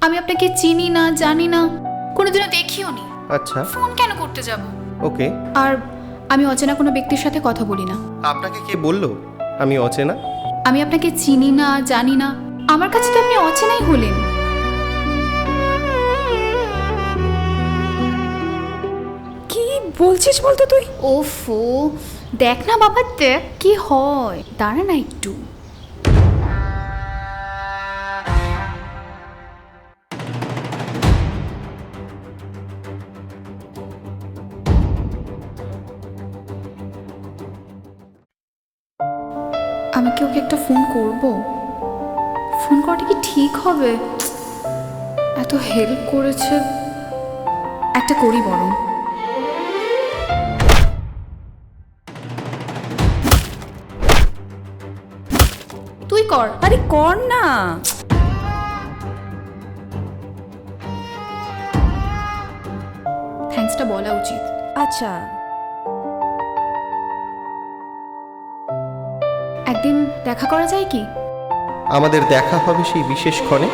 আমি আপনাকে চিনি না, জানি না, কোনোদিনও দেখিও নি। আচ্ছা, ফোন কেন করতে যাব? ওকে। আর আমি অচেনা কোনো ব্যক্তির সাথে কথা বলি না। আপনাকে কে বললো আমি অচেনা? আমি আপনাকে চিনি না, জানি না, আমার কাছে তো আপনি অচেনাই হলেন। কি বলছিস বলতো তুই? ওফো, দেখ না বাবা, দেখ কি হয়, দাঁড়া না একটু। আমি কি ওকে একটা ফোন করব? ফোন করাটা কি ঠিক হবে? এত হেল্প করেছে, একটা করি বরং। তুই কর। আরে কর না। থ্যাঙ্কসটা বলা উচিত। আচ্ছা, একদিন দেখা করা যায় কি? আমাদের দেখা হবে সেই বিশেষ ক্ষণে।